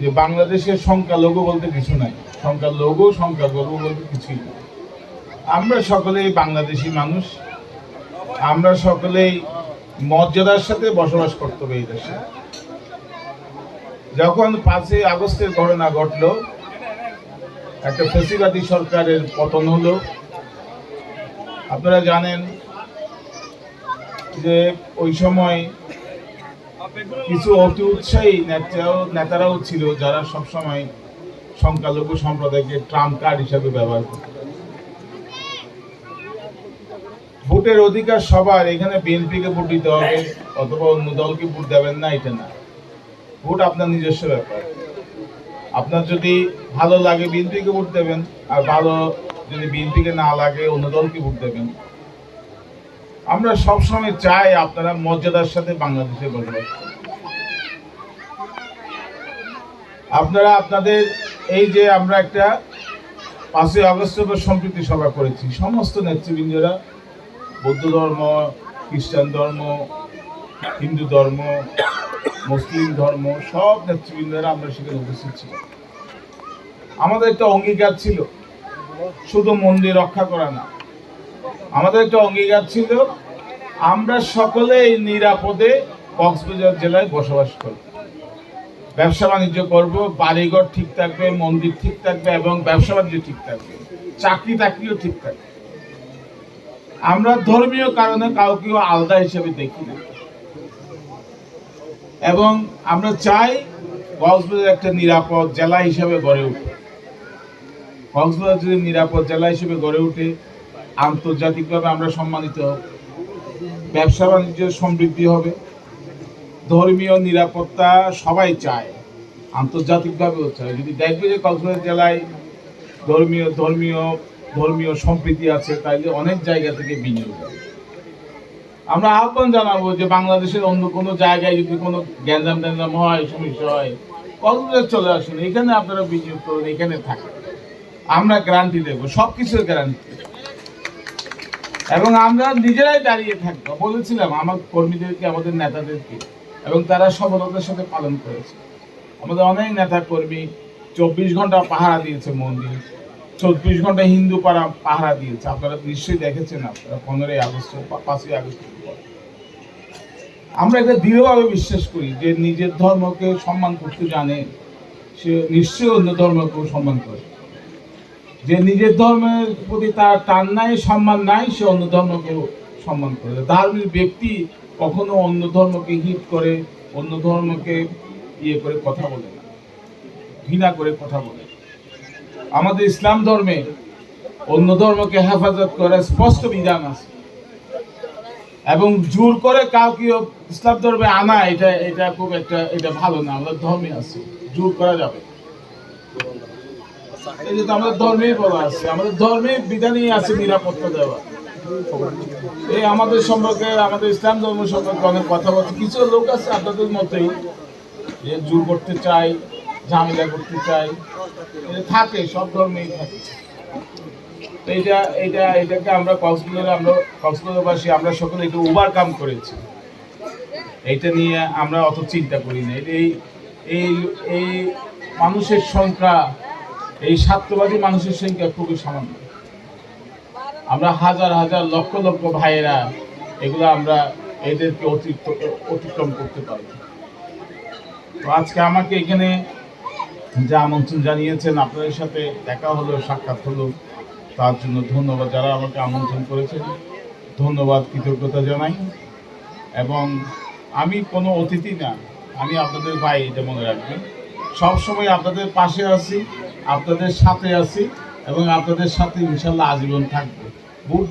যে বাংলাদেশের সংখ্যালঘু বলতে কিছু নাই, সংখ্যালঘু সংখ্যাগুরু বলতে কিছুই নাই। আমরা সকলেই বাংলাদেশি মানুষ, আমরা সকলেই মর্যাদার সাথে বসবাস করতে হবে এই দেশে। যখন 5ই আগস্টের ঘটনা ঘটলো, একটা ফ্যাসিবাদী সরকারের পতন হলো, আপনারা জানেন যে ওই সময় কিছু অতি উৎসাহী নেতারাও ছিল যারা সবসময় সংখ্যালঘু সম্প্রদায়কে ট্রাম্প কার্ড হিসাবে ব্যবহার করত। ভোটের অধিকার সবার, এখানে বিএনপিকে ভোট দিতে হবে অথবা অন্য দলকে ভোট দেবেন না, এটা না। ভোট আপনার নিজস্ব ব্যাপার। আপনার যদি ভালো লাগে বিএনপিকে ভোট দেবেন, আর ভালো যদি বিএনপিকে না লাগে অন্য দলকে ভোট দেবেন। আমরা সবসময় চাই আপনারা মর্যাদার সাথে বাংলাদেশে বসবাস করেন। আপনারা আপনাদের এই যে আমরা একটা 5ই আগস্টের সম্প্রীতি সভা করেছি, সমস্ত নেতৃবৃন্দরা বৌদ্ধ ধর্ম, খ্রিস্টান ধর্ম, হিন্দু ধর্ম, মুসলিম ধর্ম, সব নেতৃবৃন্দরা আমরা সেখানে উপস্থিত ছিলাম। আমাদের একটা অঙ্গীকার ছিল শুধু মন্দির রক্ষা করা না, আমাদের একটা অঙ্গীকার ছিল আমরা সকলেই নিরাপদে কক্সবাজার জেলায় বসবাস করব, ব্যবসা বাণিজ্য করব, বাড়িঘর ঠিক থাকবে, মন্দির ঠিক থাকবে এবং ব্যবসা বাণিজ্য ঠিক থাকবে, চাকরি টাকরিও ঠিক থাকবে। আমরা ধর্মীয় কারণে কাউকেও আলাদা হিসেবে দেখি না এবং আমরা চাই কক্সবাজার একটা নিরাপদ জেলা হিসেবে গড়ে উঠে। কক্সবাজার যদি নিরাপদ জেলা হিসেবে গড়ে উঠে, আন্তর্জাতিকভাবে আমরা সম্মানিত হব, ব্যবসা বাণিজ্যের সমৃদ্ধি হবে, ধর্মীয় নিরাপত্তা সবাই চায়, আন্তর্জাতিকভাবেও চায়। যদি দেখবে যে কক্সবাজার জেলায় ধর্মীয় সম্প্রীতি আছে, তাইলে অনেক জায়গা থেকে বিনিয়োগ হবে। আমরা আহ্বান জানাবো যে বাংলাদেশের অন্য কোনো জায়গায় যদি কোনো গ্যাঞ্জাম হয়, সমস্যা হয়, কক্সবাজার চলে আসুন, এখানে আপনারা বিনিয়োগ করুন, এখানে থাকুন। আমরা গ্যারান্টি দেবো, সবকিছুর গ্যারান্টি। এবং আমরা নিজেরাই দাঁড়িয়ে থাকবো। বলেছিলাম আমার কর্মীদেরকে, আমাদের নেতাদেরকে, এবং তারা সফলতার সাথে পালন করেছে। আমাদের অনেক নেতা কর্মী 24 ঘন্টা পাহারা দিয়েছে মন্দির, 24 ঘন্টা হিন্দু পাড়া পাহারা দিয়েছে। আপনারা নিশ্চয়ই দেখেছেন, আপনারা 15ই আগস্ট, 5ই আগস্ট। আমরা এটা দৃঢ়ভাবে বিশ্বাস করি যে নিজের ধর্মকে সম্মান করতে জানে সে নিশ্চয়ই অন্য ধর্মকেও সম্মান করে। যে নিজের ধর্মের প্রতি তার টান নাই, সম্মান নাই, সে অন্য ধর্মকেও সম্মান করে। ধার্মিক ব্যক্তি কখনো অন্য ধর্মকে হিট করে, অন্য ধর্মকে করে কথা বলে না, ঘৃণা করে কথা বলে। আমাদের ইসলাম ধর্মে অন্য ধর্মকে হেফাজত করে স্পষ্ট বিধান আছে, এবং জোর করে কাউকে ইসলাম ধর্মে আনা এটা খুব এটা ভালো না। আমাদের ধর্মে আছে, জোর করা যাবে। এই যে আমাদের ধর্মেই বলা আছে, আমাদের ধর্মের বিধানেই আছে নিরাপত্তা দেওয়া। এই আমাদের সম্পর্কে, আমাদের ইসলাম ধর্ম সম্পর্কে অনেক কথা বলছে। কিছু লোক আছে আপনাদের মতোই, যে জোর করতে চায়, ঝামেলা করতে চায়, থাকে, সব ধর্মেই থাকে। এটাকে আমরা কক্সবাজারবাসী আমরা সকলে একটু ওভারকাম করেছি। এইটা নিয়ে আমরা অত চিন্তা করি না। এই মানুষের সংখ্যা, এই স্বার্থবাদী মানুষের সংখ্যা খুবই সামান্য। আমরা হাজার হাজার লক্ষ লক্ষ ভাইয়েরা, এগুলো আমরা এদেরকে অতিক্রম করতে পারি। তো আজকে আমাকে এখানে যা আমন্ত্রণ জানিয়েছেন, আপনাদের সাথে দেখা হলো, সাক্ষাৎ হলো, তার জন্য ধন্যবাদ। যারা আমাকে আমন্ত্রণ করেছেন ধন্যবাদ, কৃতজ্ঞতা জানাই। এবং আমি কোনো অতিথি না, আমি আপনাদের ভাই, এটা মনে রাখবেন। সবসময় আপনাদের পাশে আছি, আপনাদের সাথে আছি এবং আপনাদের সাথে ইনশাল্লাহ আজীবন থাকবো। ভোট